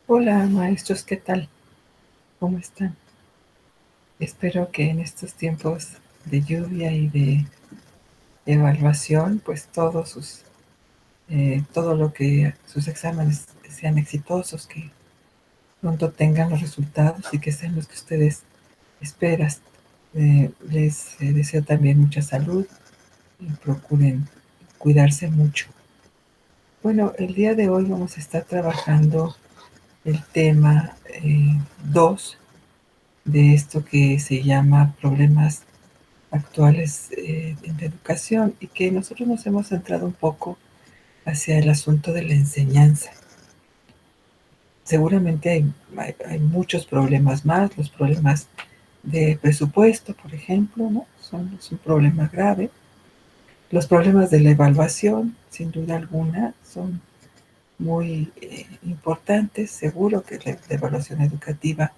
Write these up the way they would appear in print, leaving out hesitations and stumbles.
Hola maestros, ¿qué tal? ¿Cómo están? Espero que en estos tiempos de lluvia y de evaluación, pues todo lo que sus exámenes sean exitosos, que pronto tengan los resultados y que sean los que ustedes esperan. Les deseo también mucha salud y procuren cuidarse mucho. Bueno, el día de hoy vamos a estar trabajando el tema 2 de esto que se llama problemas actuales en la educación y que nosotros nos hemos centrado un poco hacia el asunto de la enseñanza. Seguramente hay muchos problemas más, los problemas de presupuesto, por ejemplo, ¿no? Es un problema grave. Los problemas de la evaluación, sin duda alguna, son muy importantes. Seguro que la evaluación educativa,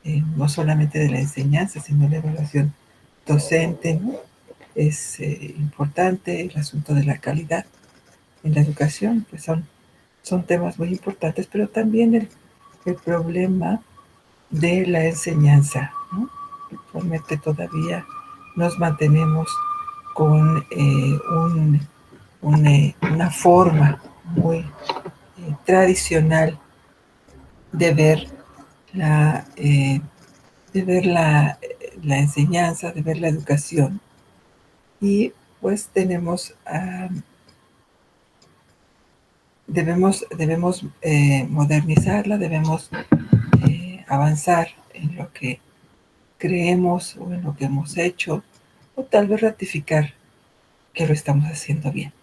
no solamente de la enseñanza, sino la evaluación docente, ¿no? Es importante el asunto de la calidad en la educación, pues son temas muy importantes, pero también el problema de la enseñanza, ¿no? Actualmente todavía nos mantenemos con una forma muy tradicional de ver la, eh, la enseñanza, de ver la educación. Y pues debemos modernizarla, debemos avanzar en lo que creemos o en lo que hemos hecho, o tal vez ratificar que lo estamos haciendo bien.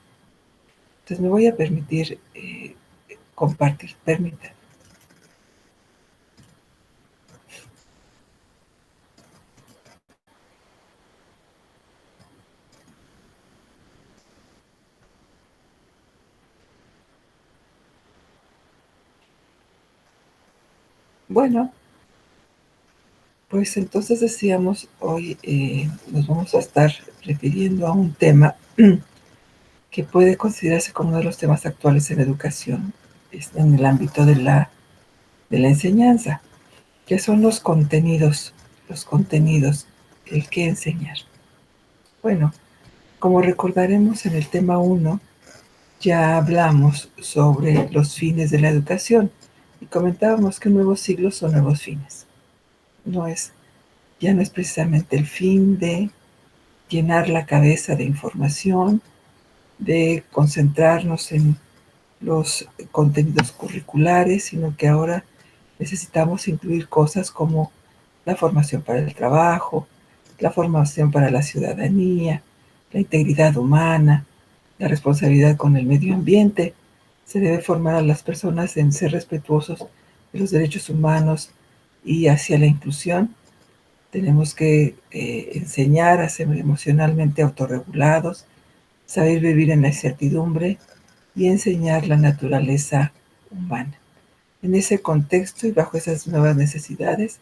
Entonces me voy a permitir compartir, permítanme. Bueno, pues entonces decíamos, hoy nos vamos a estar refiriendo a un tema que puede considerarse como uno de los temas actuales en la educación, en el ámbito de la enseñanza, que son los contenidos, el qué enseñar. Bueno, como recordaremos en el tema 1, ya hablamos sobre los fines de la educación y comentábamos que nuevos siglos son nuevos fines. No es, ya no es precisamente el fin de llenar la cabeza de información, de concentrarnos en los contenidos curriculares, sino que ahora necesitamos incluir cosas como la formación para el trabajo, la formación para la ciudadanía, la integridad humana, la responsabilidad con el medio ambiente. Se debe formar a las personas en ser respetuosos de los derechos humanos y hacia la inclusión. Tenemos que enseñar a ser emocionalmente autorregulados, saber vivir en la incertidumbre y enseñar la naturaleza humana. En ese contexto y bajo esas nuevas necesidades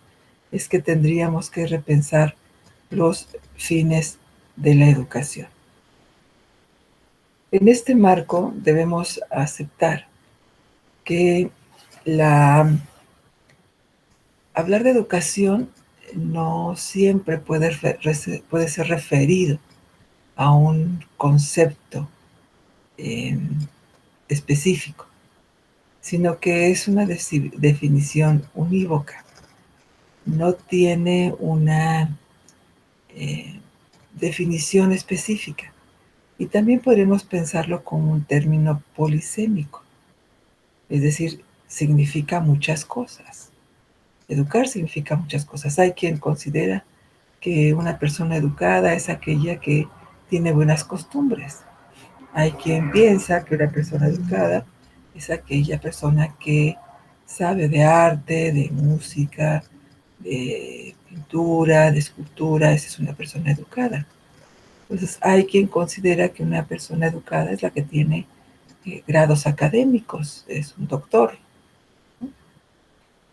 es que tendríamos que repensar los fines de la educación. En este marco debemos aceptar que hablar de educación no siempre puede ser referido a un concepto eh, específico, sino que es una definición unívoca. No tiene una eh, definición específica. Y también podemos pensarlo como un término polisémico, es decir, significa muchas cosas. Educar significa muchas cosas. Hay quien considera que una persona educada es aquella que tiene buenas costumbres. Hay quien piensa que una persona educada es aquella persona que sabe de arte, de música, de pintura, de escultura. Esa es una persona educada. Entonces hay quien considera que una persona educada es la que tiene grados académicos, es un doctor.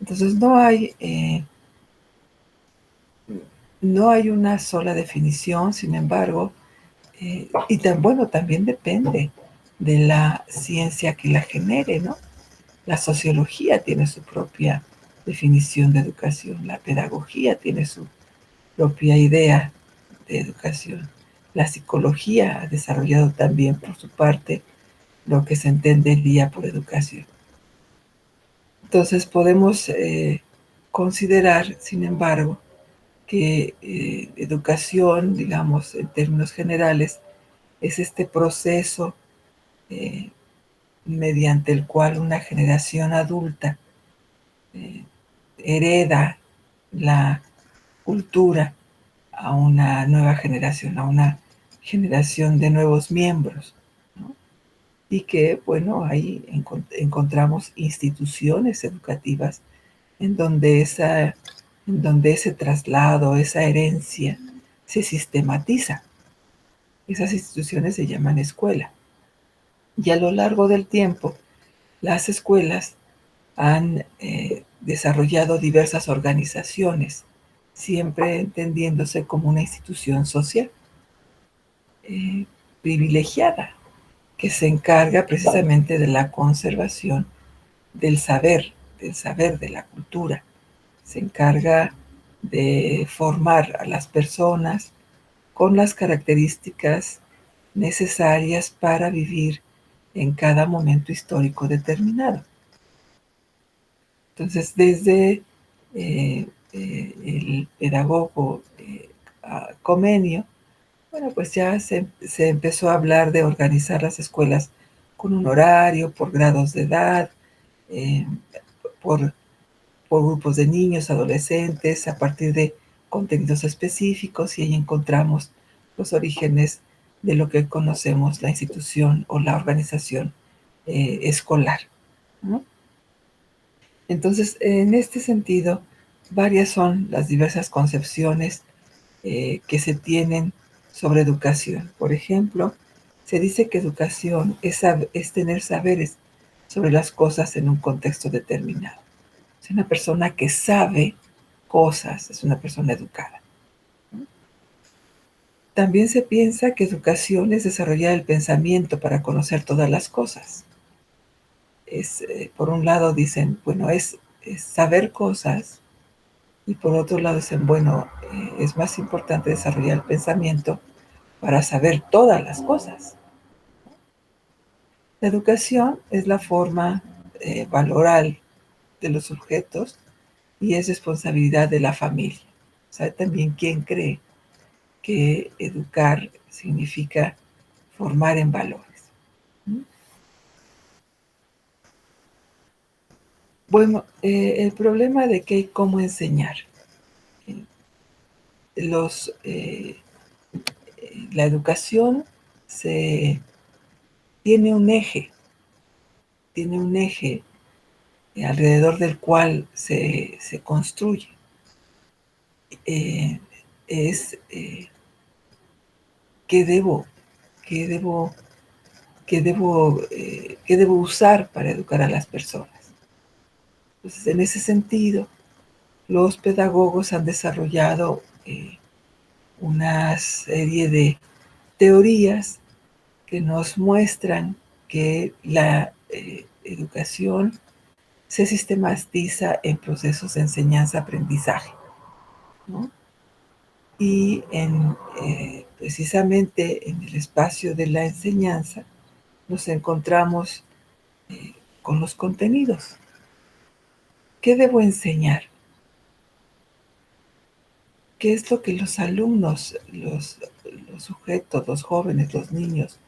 Entonces no hay una sola definición, sin embargo, y bueno, también depende de la ciencia que la genere, ¿no? La sociología tiene su propia definición de educación, la pedagogía tiene su propia idea de educación. La psicología ha desarrollado también por su parte lo que se entendería por educación. Entonces podemos considerar, sin embargo, que educación, digamos, en términos generales, es este proceso eh, mediante el cual una generación adulta eh, hereda la cultura a una nueva generación, a una generación de nuevos miembros, ¿no? Y que, bueno, ahí encontramos instituciones educativas en donde, en donde ese traslado, esa herencia se sistematiza. Esas instituciones se llaman escuela. Y a lo largo del tiempo, las escuelas han desarrollado diversas organizaciones, siempre entendiéndose como una institución social eh, privilegiada, que se encarga precisamente de la conservación del saber de la cultura. Se encarga de formar a las personas con las características necesarias para vivir en cada momento histórico determinado. Entonces, desde el pedagogo Comenio, bueno, pues ya se empezó a hablar de organizar las escuelas con un horario, por grados de edad, eh, por, por grupos de niños, adolescentes, a partir de contenidos específicos, y ahí encontramos los orígenes de lo que conocemos la institución o la organización escolar, ¿no? Entonces, en este sentido, varias son las diversas concepciones que se tienen sobre educación. Por ejemplo, se dice que educación es tener saberes sobre las cosas en un contexto determinado. Es una persona que sabe cosas, es una persona educada. También se piensa que educación es desarrollar el pensamiento para conocer todas las cosas. Por un lado dicen, bueno, es saber cosas, y por otro lado dicen, bueno, es más importante desarrollar el pensamiento para saber todas las cosas. La educación es la forma valoral de los sujetos y es responsabilidad de la familia. ¿Sabe también quién cree que educar significa formar en valores? ¿Mm? Bueno, el problema de que hay cómo enseñar. Eh, los, la educación se, tiene un eje, tiene un eje alrededor del cual se construye. Eh, es qué debo, qué debo, qué debo usar para educar a las personas. Entonces, en ese sentido, los pedagogos han desarrollado una serie de teorías que nos muestran que la educación se sistematiza en procesos de enseñanza-aprendizaje, ¿no? Y precisamente en el espacio de la enseñanza nos encontramos con los contenidos. ¿Qué debo enseñar? ¿Qué es lo que los alumnos, los sujetos, los jóvenes, los niños,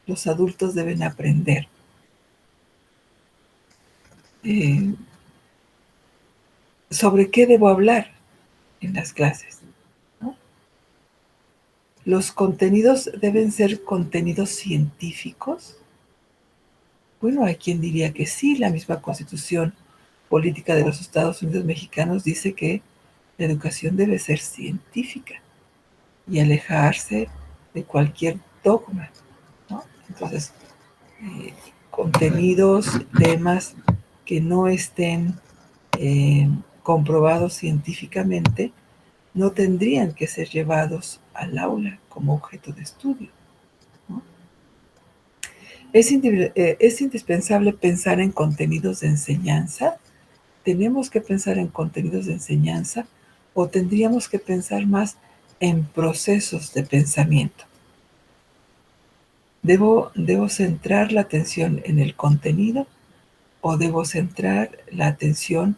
los adultos deben aprender? Eh, ¿Sobre qué debo hablar en las clases? ¿No? ¿Los contenidos deben ser contenidos científicos? Bueno, hay quien diría que sí. La misma Constitución Política de los Estados Unidos Mexicanos dice que la educación debe ser científica y alejarse de cualquier dogma, ¿no? Entonces, eh, contenidos, temas que no estén eh, comprobados científicamente, no tendrían que ser llevados al aula como objeto de estudio, ¿no? Es indispensable pensar en contenidos de enseñanza. ¿Tenemos que pensar en contenidos de enseñanza o tendríamos que pensar más en procesos de pensamiento? ¿Debo centrar la atención en el contenido o debo centrar la atención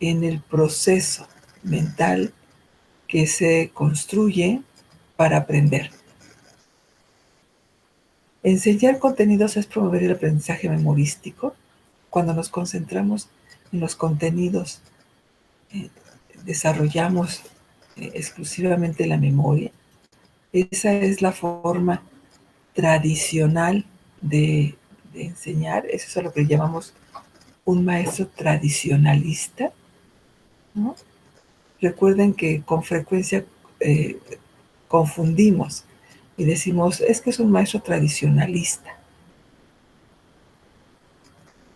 en el proceso mental que se construye para aprender? Enseñar contenidos es promover el aprendizaje memorístico. Cuando nos concentramos en los contenidos, eh, desarrollamos exclusivamente la memoria. Esa es la forma tradicional de enseñar. Eso es a lo que llamamos un maestro tradicionalista, ¿no? Recuerden que con frecuencia eh, confundimos y decimos, es que es un maestro tradicionalista.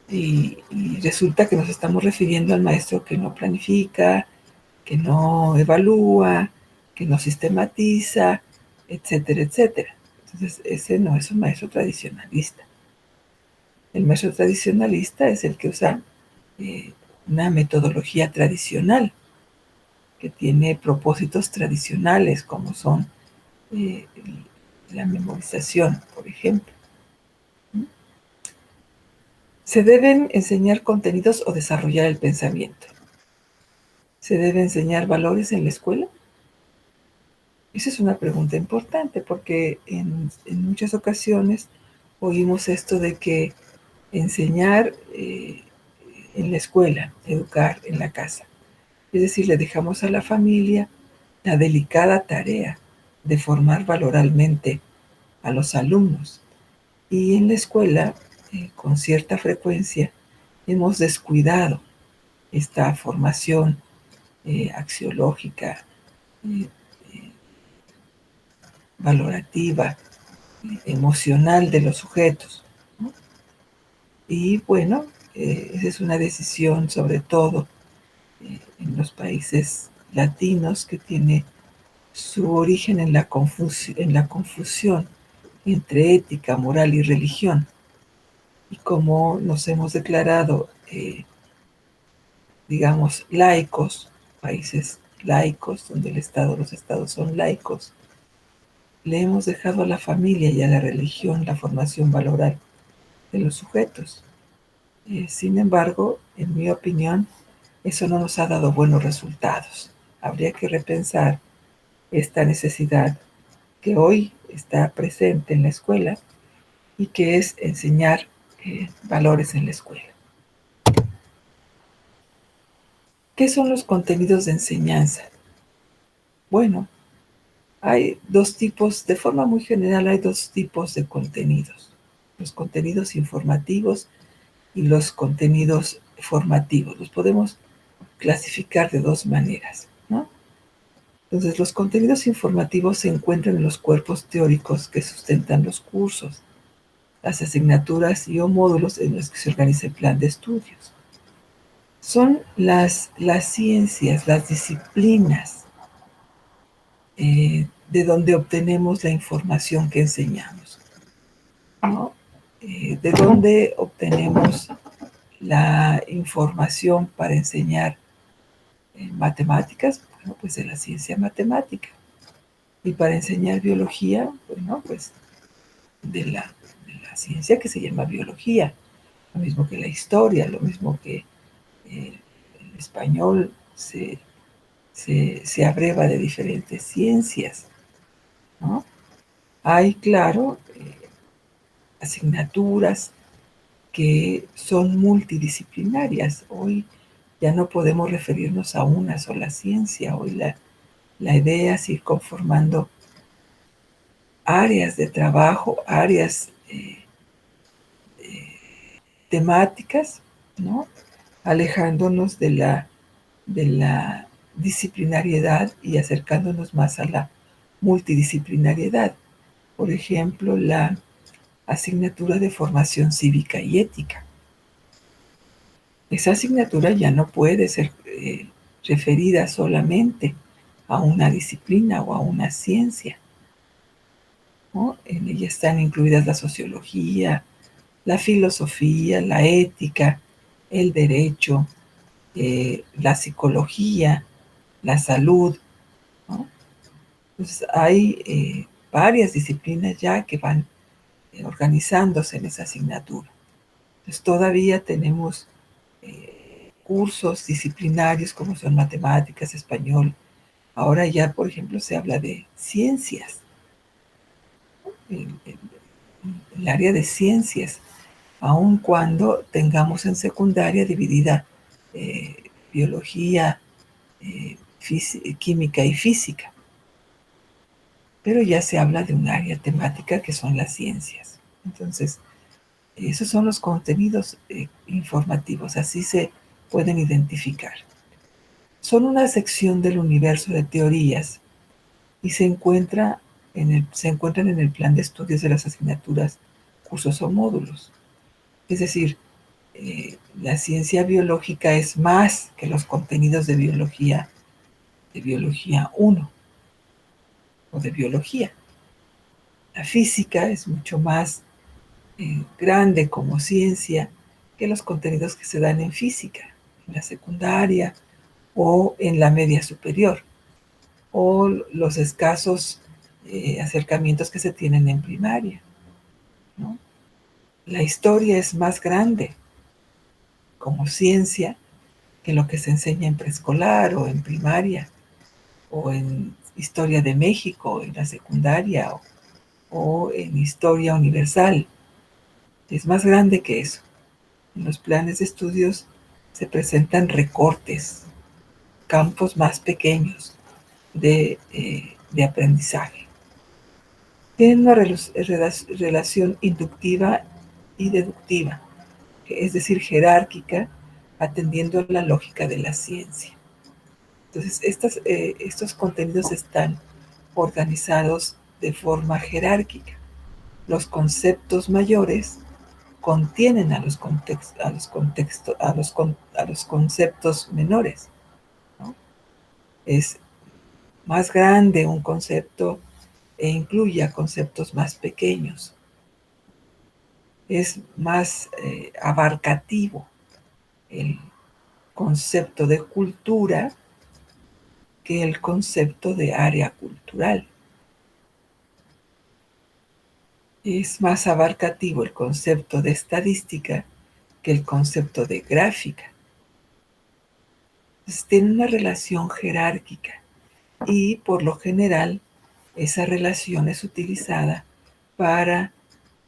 Y resulta que nos estamos refiriendo al maestro que no planifica, que no evalúa, que no sistematiza, etcétera, etcétera. Entonces, ese no es un maestro tradicionalista. El maestro tradicionalista es el que usa eh, una metodología tradicional, que tiene propósitos tradicionales, como son eh, la memorización, por ejemplo. ¿Se deben enseñar contenidos o desarrollar el pensamiento? ¿Se debe enseñar valores en la escuela? Esa es una pregunta importante porque en muchas ocasiones oímos esto de que enseñar en la escuela, educar en la casa. Es decir, le dejamos a la familia la delicada tarea de formar valoralmente a los alumnos. Y en la escuela, con cierta frecuencia, hemos descuidado esta formación axiológica, eh, valorativa, emocional de los sujetos, ¿no? Y bueno, esa es una decisión sobre todo en los países latinos que tiene su origen en la confusión entre ética, moral y religión. Y como nos hemos declarado, digamos, laicos, países laicos, donde los estados son laicos, le hemos dejado a la familia y a la religión la formación valoral de los sujetos. Sin embargo, en mi opinión, eso no nos ha dado buenos resultados. Habría que repensar esta necesidad que hoy está presente en la escuela y que es enseñar valores en la escuela. ¿Qué son los contenidos de enseñanza? Bueno, hay dos tipos, de forma muy general hay dos tipos de contenidos. Los contenidos informativos y los contenidos formativos. Los podemos clasificar de dos maneras, ¿no? Entonces, los contenidos informativos se encuentran en los cuerpos teóricos que sustentan los cursos, las asignaturas y o módulos en los que se organiza el plan de estudios. Son las ciencias, las disciplinas de donde obtenemos la información que enseñamos, ¿no? De donde obtenemos la información para enseñar matemáticas, bueno, pues de la ciencia matemática. Y para enseñar biología, bueno, pues de la ciencia que se llama biología, lo mismo que la historia, lo mismo que el español se abreva de diferentes ciencias, ¿no? Hay, claro, asignaturas que son multidisciplinarias. Hoy ya no podemos referirnos a una sola ciencia. Hoy la idea es ir conformando áreas de trabajo, áreas temáticas, ¿no? Alejándonos de la disciplinariedad y acercándonos más a la multidisciplinariedad. Por ejemplo, la asignatura de formación cívica y ética. Esa asignatura ya no puede ser referida solamente a una disciplina o a una ciencia, ¿no? En ella ahí están incluidas la sociología, la filosofía, la ética, el derecho, la psicología, la salud, ¿no? Entonces hay varias disciplinas ya que van organizándose en esa asignatura. Entonces todavía tenemos cursos disciplinarios como son matemáticas, español. Ahora ya, por ejemplo, se habla de ciencias, el área de ciencias, aun cuando tengamos en secundaria dividida biología, química y física. Pero ya se habla de un área temática que son las ciencias. Entonces, esos son los contenidos informativos, así se pueden identificar. Son una sección del universo de teorías y se encuentran en el plan de estudios de las asignaturas, cursos o módulos. Es decir, la ciencia biológica es más que los contenidos de biología 1 o de biología. La física es mucho más grande como ciencia que los contenidos que se dan en física, en la secundaria o en la media superior, o los escasos acercamientos que se tienen en primaria, ¿no? La historia es más grande como ciencia que lo que se enseña en preescolar o en primaria o en historia de México en la secundaria o en historia universal. Es más grande que eso. En los planes de estudios se presentan recortes, campos más pequeños de aprendizaje. Tienen una relación inductiva y deductiva, es decir, jerárquica, atendiendo a la lógica de la ciencia. Entonces, estos contenidos están organizados de forma jerárquica. Los conceptos mayores contienen a los conceptos menores, ¿no? Es más grande un concepto e incluye a conceptos más pequeños. Es más abarcativo el concepto de cultura que el concepto de área cultural. Es más abarcativo el concepto de estadística que el concepto de gráfica. Entonces, tiene una relación jerárquica y por lo general esa relación es utilizada para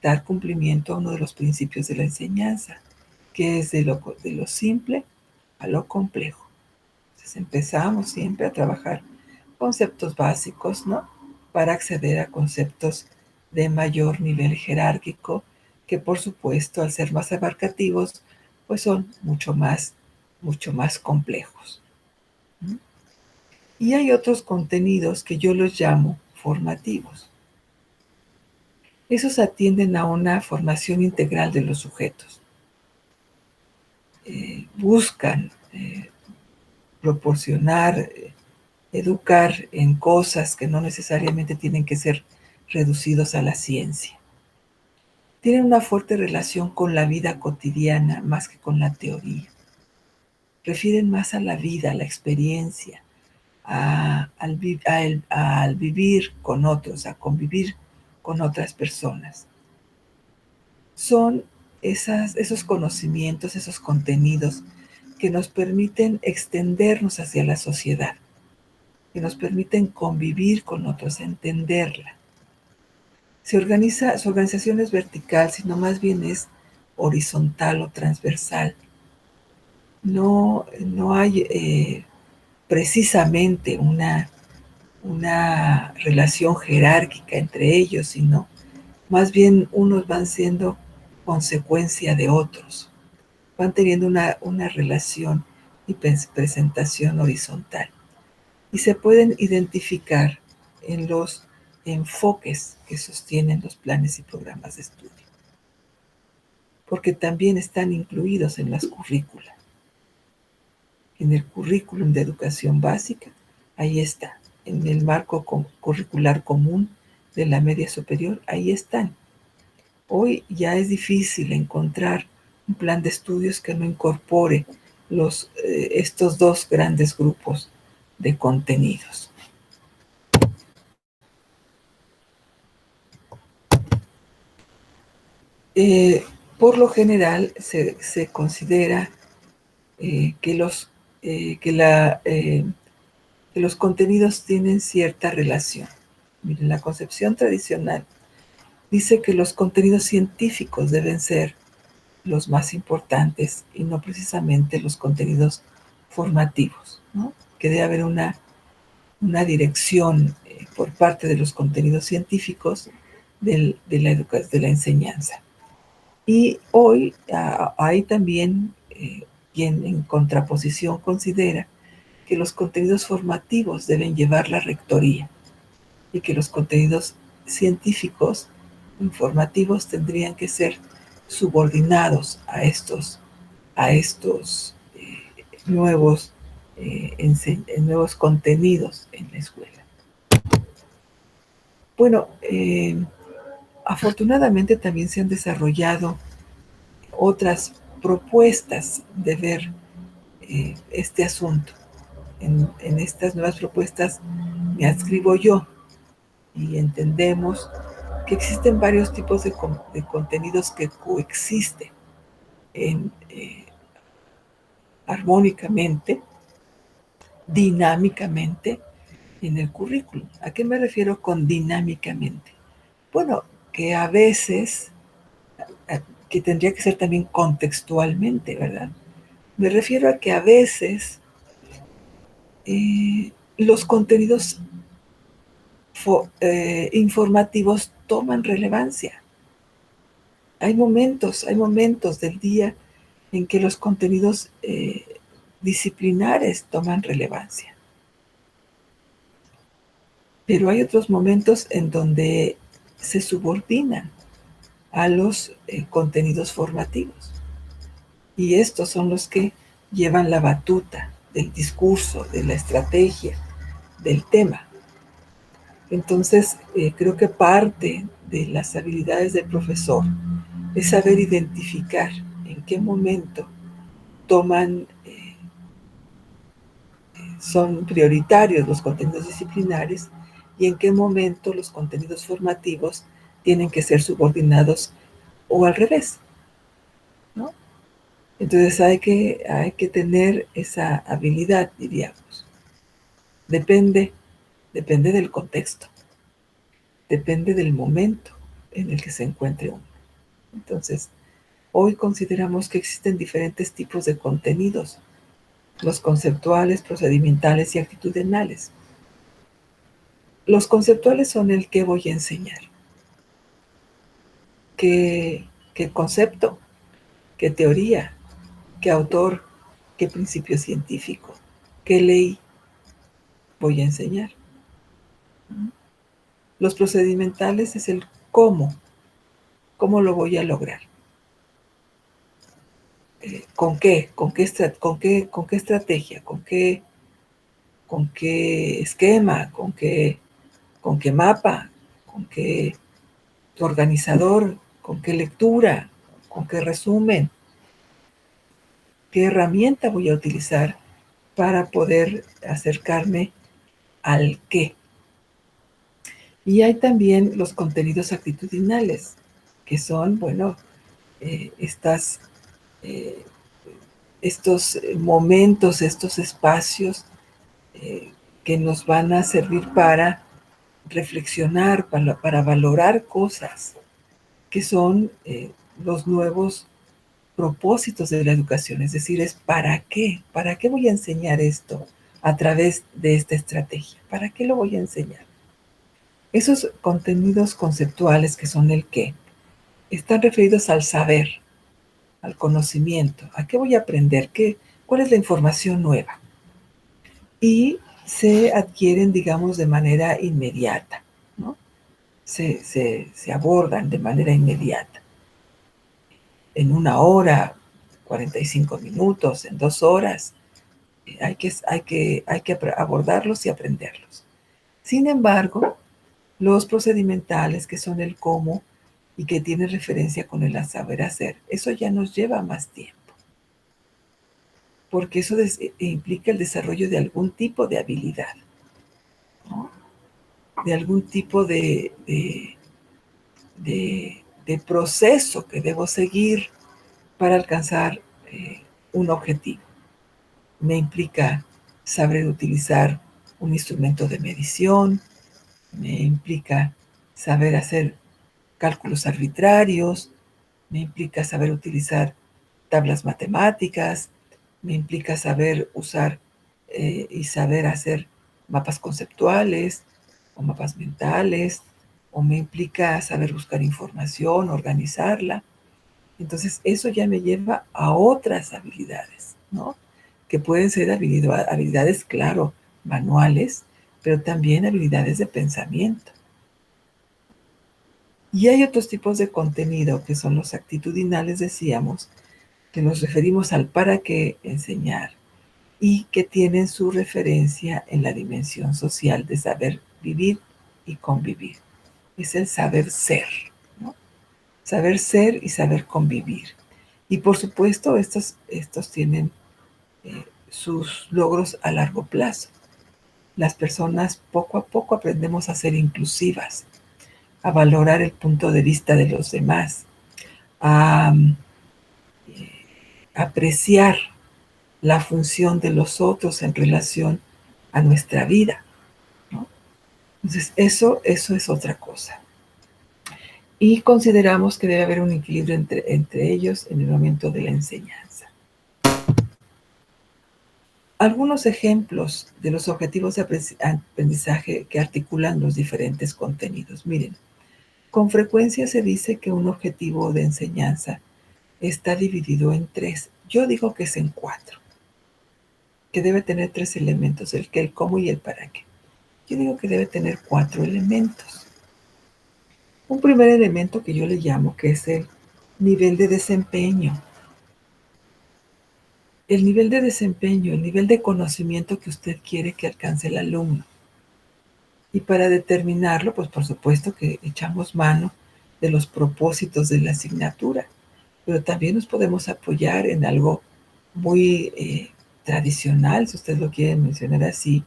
dar cumplimiento a uno de los principios de la enseñanza, que es de lo simple a lo complejo. Entonces empezamos siempre a trabajar conceptos básicos, ¿no? Para acceder a conceptos de mayor nivel jerárquico, que por supuesto al ser más abarcativos, pues son mucho más complejos. ¿Mm? Y hay otros contenidos que yo los llamo formativos. Esos atienden a una formación integral de los sujetos. Buscan proporcionar, educar en cosas que no necesariamente tienen que ser reducidos a la ciencia. Tienen una fuerte relación con la vida cotidiana más que con la teoría. Refieren más a la vida, a la experiencia, al vivir con otros, a convivir con otras personas. Son esos conocimientos, esos contenidos que nos permiten extendernos hacia la sociedad, que nos permiten convivir con otros, entenderla. Su organización es vertical, sino más bien es horizontal o transversal. No hay precisamente una relación jerárquica entre ellos, sino más bien unos van siendo consecuencia de otros, van teniendo una relación y presentación horizontal. Y se pueden identificar en los enfoques que sostienen los planes y programas de estudio, porque también están incluidos en las currículas. En el currículum de educación básica, ahí está, en el marco curricular común de la media superior, ahí están. Hoy ya es difícil encontrar un plan de estudios que no incorpore estos dos grandes grupos de contenidos. Por lo general se considera que los contenidos tienen cierta relación. Miren, la concepción tradicional dice que los contenidos científicos deben ser los más importantes y no precisamente los contenidos formativos, ¿no? Que debe haber una dirección por parte de los contenidos científicos de la enseñanza. Y hoy hay también quien en contraposición considera que los contenidos formativos deben llevar la rectoría y que los contenidos científicos informativos tendrían que ser subordinados a estos nuevos, nuevos contenidos en la escuela. Bueno, afortunadamente también se han desarrollado otras propuestas de ver este asunto. En estas nuevas propuestas me adscribo yo y entendemos que existen varios tipos de contenidos que coexisten armónicamente, dinámicamente en el currículum. ¿A qué me refiero con dinámicamente? Bueno, que a veces, que tendría que ser también contextualmente, ¿verdad? Me refiero a que a veces los contenidos informativos toman relevancia. Hay momentos del día en que los contenidos disciplinares toman relevancia. Pero hay otros momentos en donde se subordinan a los contenidos formativos. Y estos son los que llevan la batuta del discurso, de la estrategia, del tema. Entonces, creo que parte de las habilidades del profesor es saber identificar en qué momento son prioritarios los contenidos disciplinares y en qué momento los contenidos formativos tienen que ser subordinados o al revés, ¿no? Entonces hay que tener esa habilidad, diríamos. Depende del contexto, depende del momento en el que se encuentre uno. Entonces, hoy consideramos que existen diferentes tipos de contenidos, los conceptuales, procedimentales y actitudinales. Los conceptuales son el que voy a enseñar. ¿Qué concepto? ¿Qué teoría? ¿Qué autor? ¿Qué principio científico? ¿Qué ley voy a enseñar? Los procedimentales es el cómo lo voy a lograr. ¿Con qué? ¿Con qué estrategia? ¿Con qué esquema? ¿Con qué mapa? ¿Con qué organizador? ¿Con qué lectura? ¿Con qué resumen? ¿Qué herramienta voy a utilizar para poder acercarme al qué? Y hay también los contenidos actitudinales, que son, bueno, estos momentos, estos espacios que nos van a servir para reflexionar, para valorar cosas, que son los nuevos propósitos de la educación, es decir, es ¿para qué? ¿Para qué voy a enseñar esto a través de esta estrategia? ¿Para qué lo voy a enseñar? Esos contenidos conceptuales que son el qué, están referidos al saber, al conocimiento, a qué voy a aprender, cuál es la información nueva. Y se adquieren, digamos, de manera inmediata, ¿no? Se abordan de manera inmediata. En 1 hora, 45 minutos, en 2 horas, hay que abordarlos y aprenderlos. Sin embargo, Los procedimentales, que son el cómo y que tienen referencia con el saber hacer, eso ya nos lleva más tiempo, porque eso implica el desarrollo de algún tipo de habilidad, ¿no? De algún tipo de proceso que debo seguir para alcanzar un objetivo. Me implica saber utilizar un instrumento de medición, me implica saber hacer cálculos arbitrarios, me implica saber utilizar tablas matemáticas, me implica saber usar y saber hacer mapas conceptuales o mapas mentales, o me implica saber buscar información, organizarla. Entonces, eso ya me lleva a otras habilidades, ¿no? Que pueden ser habilidades, claro, manuales, pero también habilidades de pensamiento. Y hay otros tipos de contenido que son los actitudinales, decíamos, que nos referimos al para qué enseñar y que tienen su referencia en la dimensión social de saber vivir y convivir. Es el saber ser, ¿no? Saber ser y saber convivir. Y por supuesto, estos tienen sus logros a largo plazo. Las personas poco a poco aprendemos a ser inclusivas, a valorar el punto de vista de los demás, a apreciar la función de los otros en relación a nuestra vida, ¿no? Entonces, eso es otra cosa. Y consideramos que debe haber un equilibrio entre ellos en el momento de la enseñanza. Algunos ejemplos de los objetivos de aprendizaje que articulan los diferentes contenidos. Miren, con frecuencia se dice que un objetivo de enseñanza está dividido en tres. Yo digo que es en cuatro, que debe tener tres elementos, el qué, el cómo y el para qué. Yo digo que debe tener cuatro elementos. Un primer elemento que yo le llamo que es el nivel de desempeño. El nivel de desempeño, el nivel de conocimiento que usted quiere que alcance el alumno. Y para determinarlo, pues por supuesto que echamos mano de los propósitos de la asignatura, pero también nos podemos apoyar en algo muy tradicional, si usted lo quiere mencionar así,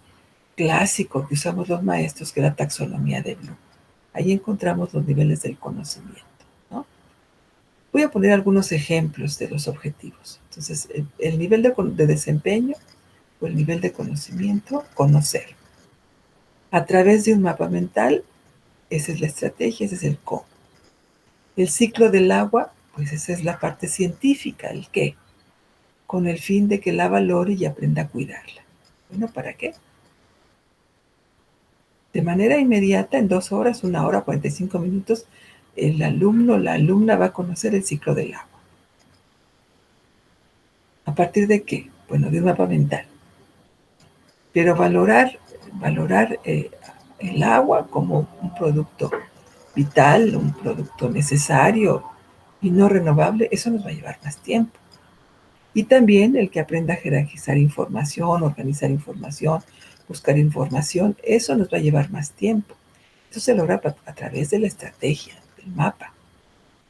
clásico que usamos los maestros, que es la taxonomía de Bloom. Ahí encontramos los niveles del conocimiento, ¿no? Voy a poner algunos ejemplos de los objetivos. Entonces, el nivel de desempeño o el nivel de conocimiento, conocer. A través de un mapa mental, esa es la estrategia, ese es el cómo. El ciclo del agua, pues esa es la parte científica, el qué, con el fin de que la valore y aprenda a cuidarla. Bueno, ¿para qué? De manera inmediata, en 2 horas, 1 hora, 45 minutos, el alumno, la alumna va a conocer el ciclo del agua. ¿A partir de qué? Bueno, de un mapa mental. Pero valorar el agua como un producto vital, un producto necesario y no renovable, eso nos va a llevar más tiempo. Y también el que aprenda a jerarquizar información, organizar información, buscar información, eso nos va a llevar más tiempo. Eso se logra a través de la estrategia, del mapa,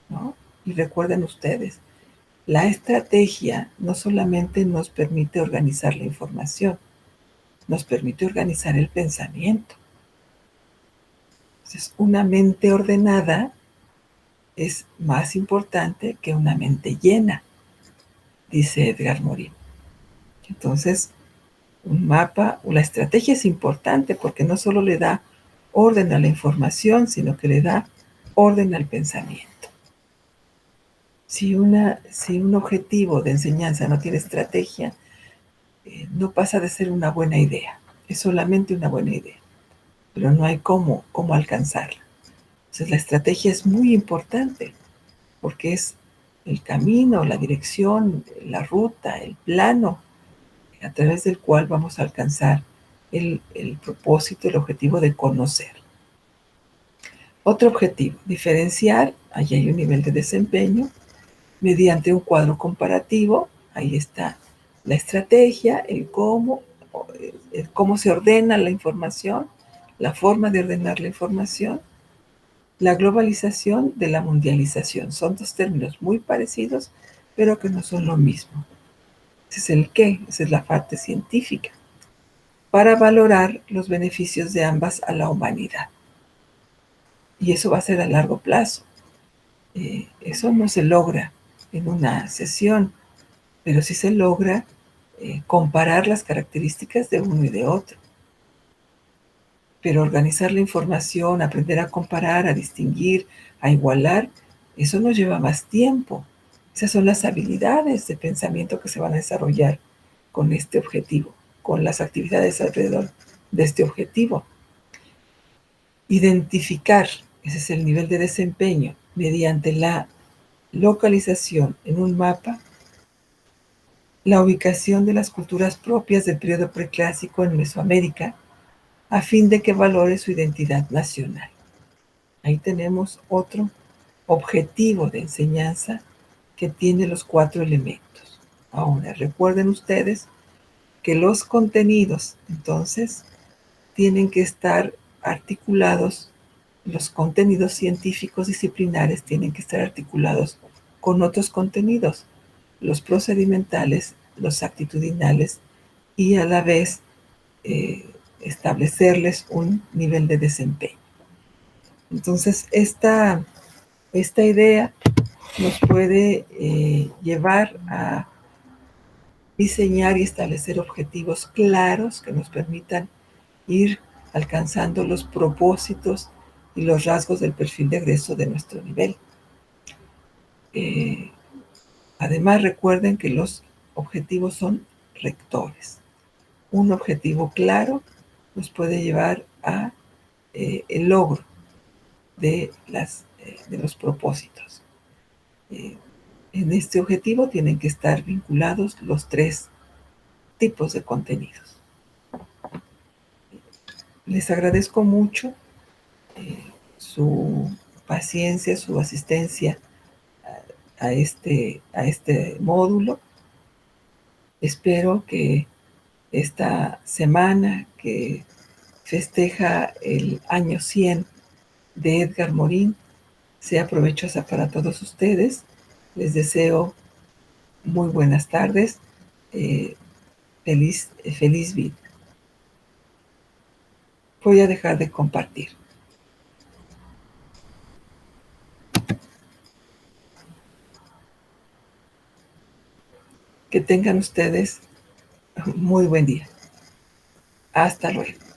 ¿no? Y recuerden ustedes, la estrategia no solamente nos permite organizar la información, nos permite organizar el pensamiento. Entonces, una mente ordenada es más importante que una mente llena, dice Edgar Morin. Entonces, un mapa, la estrategia es importante porque no solo le da orden a la información, sino que le da orden al pensamiento. Si un objetivo de enseñanza no tiene estrategia, no pasa de ser una buena idea. Es solamente una buena idea, pero no hay cómo alcanzarla. Entonces la estrategia es muy importante porque es el camino, la dirección, la ruta, el plano a través del cual vamos a alcanzar el propósito, el objetivo de conocer. Otro objetivo, diferenciar, ahí hay un nivel de desempeño, mediante un cuadro comparativo, ahí está la estrategia, el cómo se ordena la información, la forma de ordenar la información, la globalización de la mundialización. Son dos términos muy parecidos, pero que no son lo mismo. Ese es el qué, esa es la parte científica, para valorar los beneficios de ambas a la humanidad. Y eso va a ser a largo plazo. Eso no se logra en una sesión, pero sí se logra comparar las características de uno y de otro. Pero organizar la información, aprender a comparar, a distinguir, a igualar, eso nos lleva más tiempo. Esas son las habilidades de pensamiento que se van a desarrollar con este objetivo, con las actividades alrededor de este objetivo. Identificar, ese es el nivel de desempeño, mediante la localización en un mapa, la ubicación de las culturas propias del periodo preclásico en Mesoamérica, a fin de que valore su identidad nacional. Ahí tenemos otro objetivo de enseñanza que tiene los 4 elementos. Ahora, recuerden ustedes que los contenidos, entonces, tienen que estar articulados, los contenidos científicos disciplinares tienen que estar articulados con otros contenidos, los procedimentales, los actitudinales, y a la vez establecerles un nivel de desempeño. Entonces, esta idea nos puede llevar a diseñar y establecer objetivos claros que nos permitan ir alcanzando los propósitos y los rasgos del perfil de egreso de nuestro nivel. Además, recuerden que los objetivos son rectores. Un objetivo claro nos puede llevar a el logro de los propósitos. En este objetivo tienen que estar vinculados los 3 tipos de contenidos. Les agradezco mucho su paciencia, su asistencia a este módulo. Espero que esta semana que festeja el año 100 de Edgar Morin sea provechosa para todos ustedes. Les deseo muy buenas tardes. Feliz vida. Voy a dejar de compartir. Que tengan ustedes muy buen día. Hasta luego.